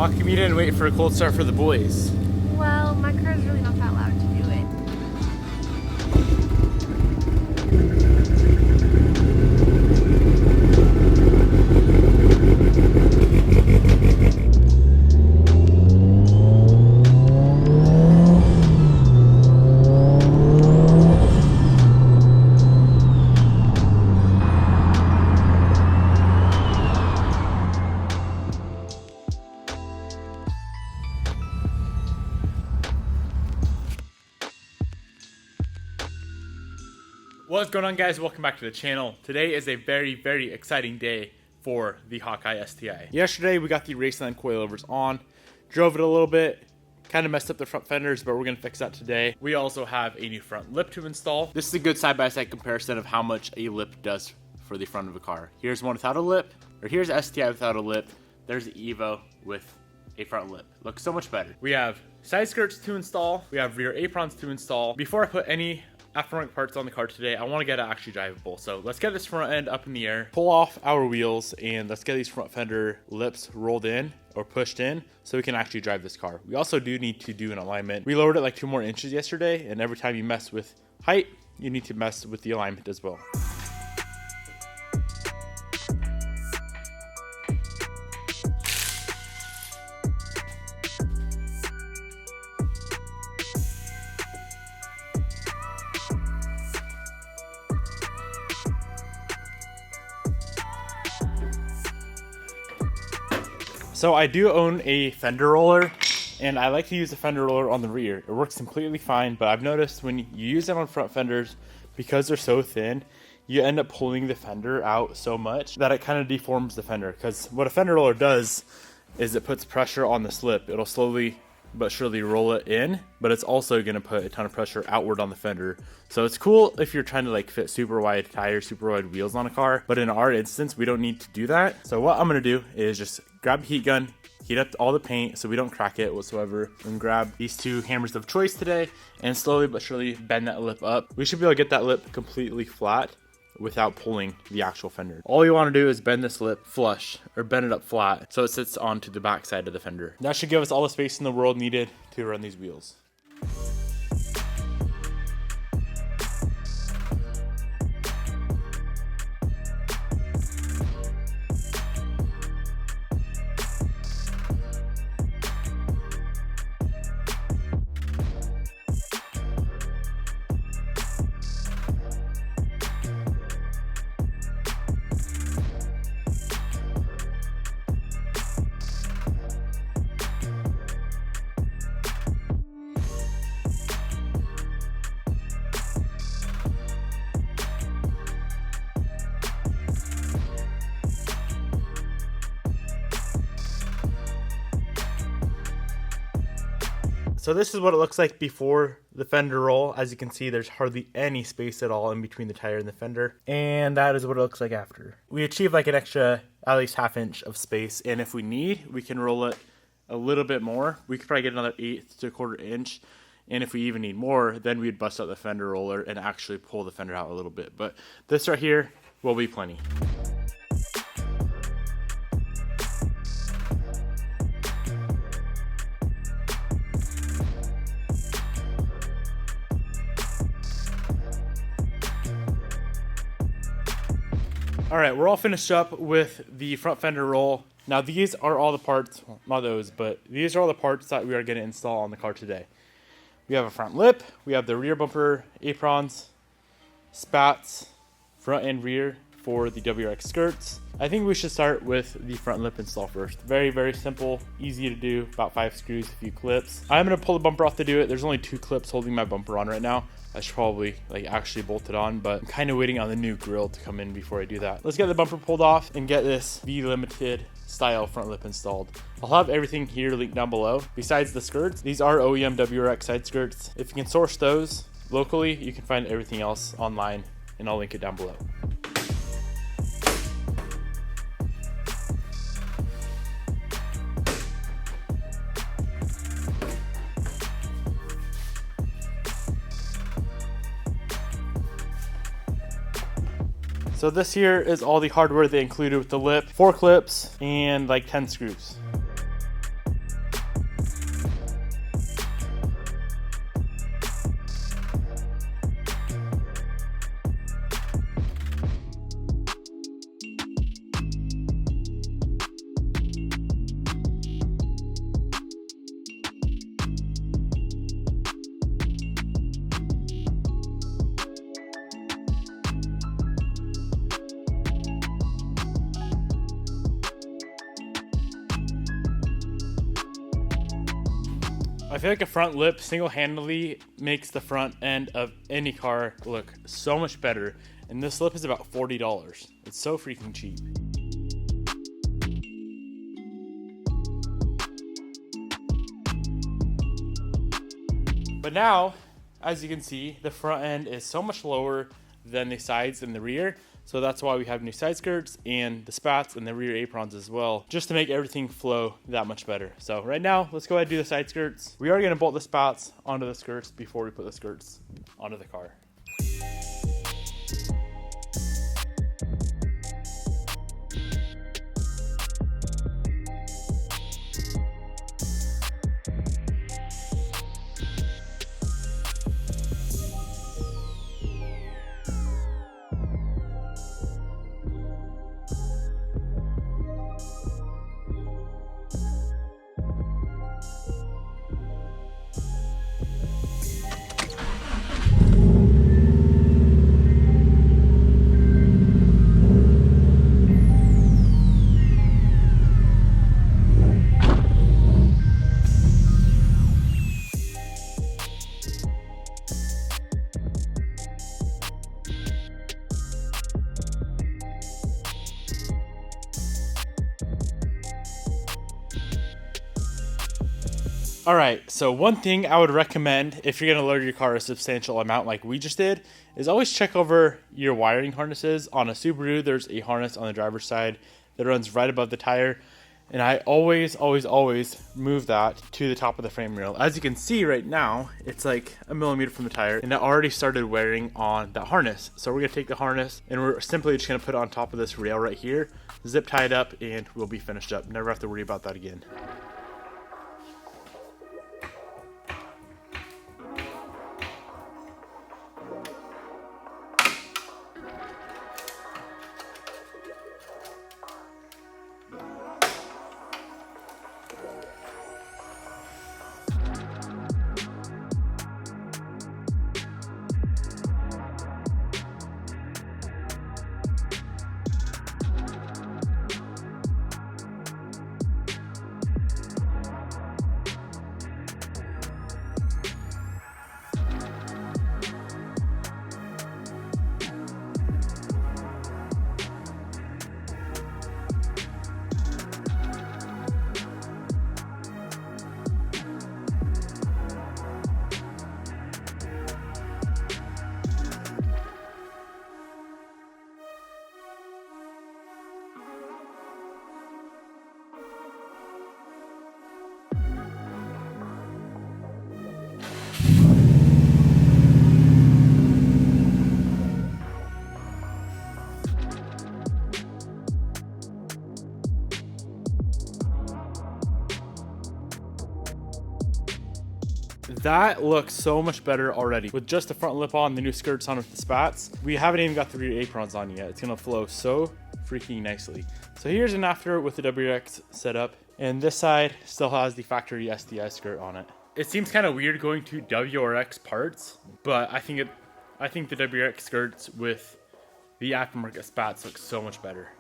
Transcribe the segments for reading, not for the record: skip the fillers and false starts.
How come you didn't wait for a cold start for the boys? Well, my car's really not that loud to do it. What's going on, guys? Welcome back to the channel. Today is a very exciting day for the Hawkeye STI. Yesterday we got the Raceland coilovers on, drove it a little bit, kind of messed up the front fenders, but we're gonna fix that today. We also have a new front lip to install. This is a good side-by-side comparison of how much a lip does for the front of a car. Here's one without a lip, or here's STI without a lip. There's the Evo with a front lip. Looks so much better. We have side skirts to install. We have rear aprons to install. Before I put any aftermarket parts on the car today, I want to get it actually drivable. So let's get this front end up in the air, pull off our wheels, and let's get these front fender lips rolled in or pushed in so we can actually drive this car. We also do need to do an alignment. We lowered it like 2 more inches yesterday, and every time you mess with height, you need to mess with the alignment as well. So I do own a fender roller, and I like to use a fender roller on the rear. It works completely fine, but I've noticed when you use them on front fenders, because they're so thin, you end up pulling the fender out so much that it kind of deforms the fender. Because what a fender roller does is it puts pressure on the slip. It'll slowly but surely roll it in, but it's also going to put a ton of pressure outward on the fender. So it's cool if you're trying to like fit super wide tires, super wide wheels on a car, but in our instance, we don't need to do that. So what I'm going to do is just grab a heat gun, heat up all the paint so we don't crack it whatsoever, and grab these 2 hammers of choice today and slowly but surely bend that lip up. We should be able to get that lip completely flat without pulling the actual fender. All you want to do is bend this lip flush, or bend it up flat so it sits onto the back side of the fender. That should give us all the space in the world needed to run these wheels. So this is what it looks like before the fender roll. As you can see, there's hardly any space at all in between the tire and the fender. And that is what it looks like after. We achieve like an extra, at least 1/2 inch of space. And if we need, we can roll it a little bit more. We could probably get another 1/8 to 1/4 inch. And if we even need more, then we'd bust out the fender roller and actually pull the fender out a little bit. But this right here will be plenty. All right, we're all finished up with the front fender roll. Now these are all the parts, well, not those, but these are all the parts that we are going to install on the car today. We have a front lip, we have the rear bumper aprons, spats, front and rear for the WRX skirts. I think we should start with the front lip install first. Very simple, easy to do, about 5 screws, a few clips. I'm gonna pull the bumper off to do it. There's only 2 clips holding my bumper on right now. I should probably like actually bolt it on, but I'm kind of waiting on the new grill to come in before I do that. Let's get the bumper pulled off and get this V Limited style front lip installed. I'll have everything here linked down below. Besides the skirts, these are OEM WRX side skirts. If you can source those locally, you can find everything else online, and I'll link it down below. So this here is all the hardware they included with the lip, 4 clips and like 10 screws. I feel like a front lip single-handedly makes the front end of any car look so much better. And this lip is about $40. It's so freaking cheap. But now, as you can see, the front end is so much lower than the sides and the rear. So that's why we have new side skirts and the spats and the rear aprons as well, just to make everything flow that much better. So right now, let's go ahead and do the side skirts. We are gonna bolt the spats onto the skirts before we put the skirts onto the car. All right, so one thing I would recommend if you're gonna load your car a substantial amount like we just did is always check over your wiring harnesses. On a Subaru, there's a harness on the driver's side that runs right above the tire. And I always move that to the top of the frame rail. As you can see right now, it's like a millimeter from the tire and it already started wearing on that harness. So we're gonna take the harness and we're simply just gonna put it on top of this rail right here, zip tie it up, and we'll be finished up. Never have to worry about that again. That looks so much better already. With just the front lip on, the new skirts on with the spats, we haven't even got the rear aprons on yet. It's gonna flow so freaking nicely. So here's an after with the WRX setup, and this side still has the factory STi skirt on it. It seems kind of weird going to WRX parts, but I think the WRX skirts with the aftermarket spats look so much better.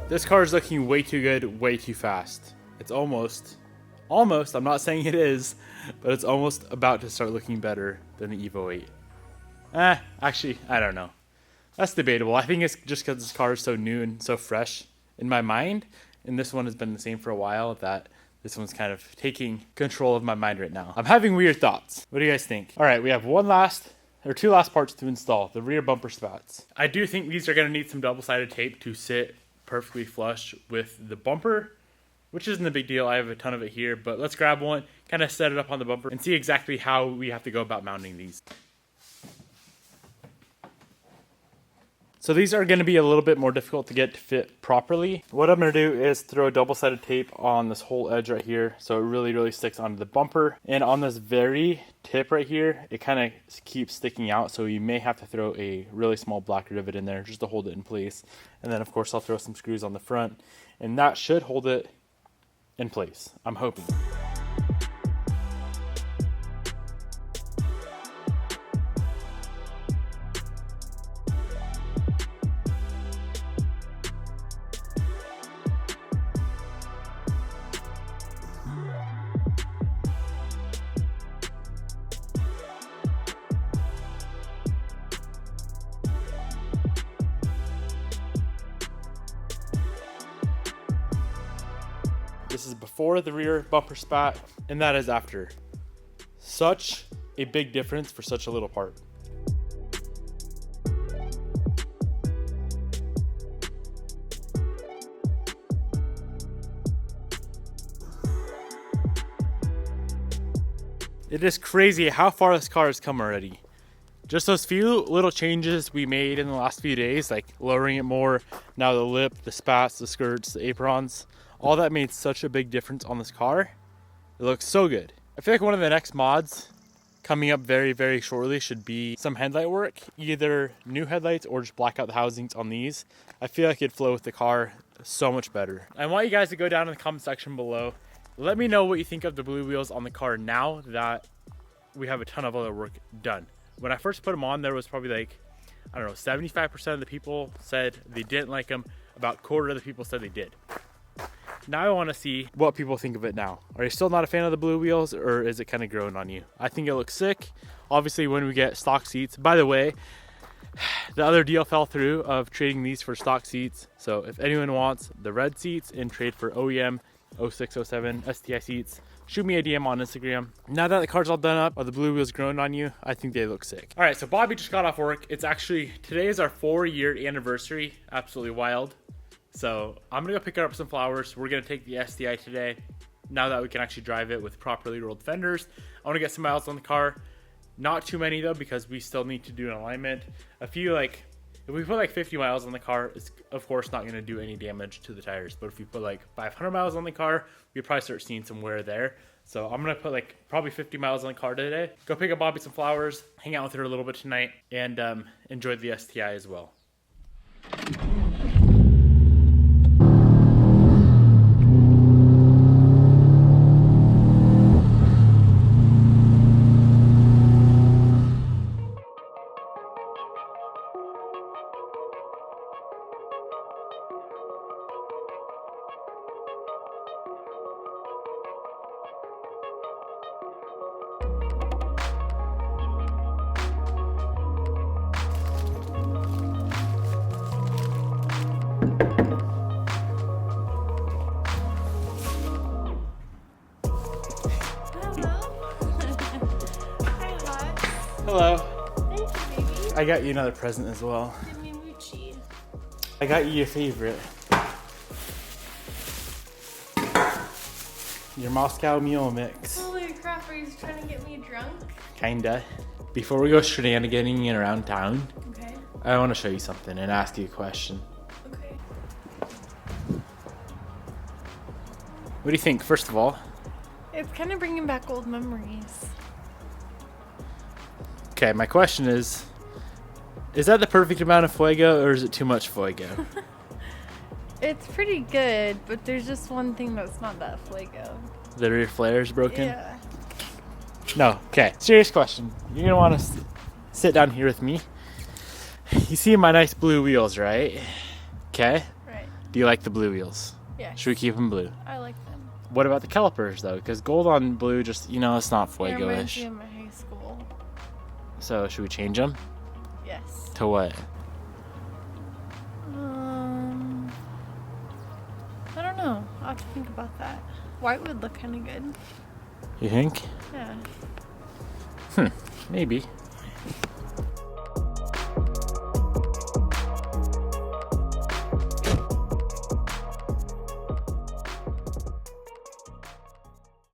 This car is looking way too good, way too fast. It's almost, I'm not saying it is, but it's almost about to start looking better than the Evo 8. Actually, I don't know. That's debatable. I think it's just because this car is so new and so fresh in my mind, and this one has been the same for a while, that this one's kind of taking control of my mind right now. I'm having weird thoughts. What do you guys think? All right, we have two last parts to install, the rear bumper spats. I do think these are gonna need some double-sided tape to sit perfectly flush with the bumper, which isn't a big deal. I have a ton of it here, but let's grab one, kind of set it up on the bumper, and see exactly how we have to go about mounting these. So these are going to be a little bit more difficult to get to fit properly. What I'm going to do is throw double-sided tape on this whole edge right here so it really sticks onto the bumper. And on this very tip right here, it kind of keeps sticking out, so you may have to throw a really small black rivet in there just to hold it in place. And then of course I'll throw some screws on the front, and that should hold it in place, I'm hoping. This is before the rear bumper spat, and that is after. Such a big difference for such a little part. It is crazy how far this car has come already. Just those few little changes we made in the last few days, like lowering it more, now the lip, the spats, the skirts, the aprons, all that made such a big difference on this car. It looks so good. I feel like one of the next mods coming up very shortly should be some headlight work, either new headlights or just black out the housings on these. I feel like it'd flow with the car so much better. I want you guys to go down in the comment section below. Let me know what you think of the blue wheels on the car now that we have a ton of other work done. When I first put them on, there was probably like, I don't know, 75% of the people said they didn't like them. About a quarter of the people said they did. Now I want to see what people think of it now. Are you still not a fan of the blue wheels, or is it kind of growing on you? I think it looks sick. Obviously, when we get stock seats, by the way, the other deal fell through of trading these for stock seats. So if anyone wants the red seats in trade for OEM 06, 07 STi seats, shoot me a DM on Instagram. Now that the car's all done up, are the blue wheels growing on you? I think they look sick. All right, so Bobby just got off work. It's actually, today is our 4-year anniversary. Absolutely wild. So I'm gonna go pick up some flowers. We're gonna take the STi today. Now that we can actually drive it with properly rolled fenders. I wanna get some miles on the car. Not too many though, because we still need to do an alignment. A few, like, if we put like 50 miles on the car, it's of course not gonna do any damage to the tires. But if you put like 500 miles on the car, you'll probably start seeing some wear there. So I'm gonna put like probably 50 miles on the car today. Go pick up Bobby some flowers, hang out with her a little bit tonight, and enjoy the STi as well. Hello. Thank you, baby. I got you another present as well. Give me Moochie. I got you your favorite. Your Moscow Mule Mix. Holy crap, are you trying to get me drunk? Kinda. Before we go shenaniganing around town, Okay. I want to show you something and ask you a question. Okay. What do you think, first of all? It's kind of bringing back old memories. Okay, my question is that the perfect amount of fuego, or is it too much fuego? It's pretty good, but there's just one thing that's not that fuego. The rear flare is broken? Yeah. No, okay, serious question. You're gonna want to sit down here with me. You see my nice blue wheels, right? Okay? Right. Do you like the blue wheels? Yeah. Should we keep them blue? I like them. What about the calipers, though? Because gold on blue just, you know, it's not It reminds fuego-ish. me of my high school. So should we change them? Yes. To what? I don't know. I'll have to think about that. White would look kind of good. You think? Yeah. Maybe.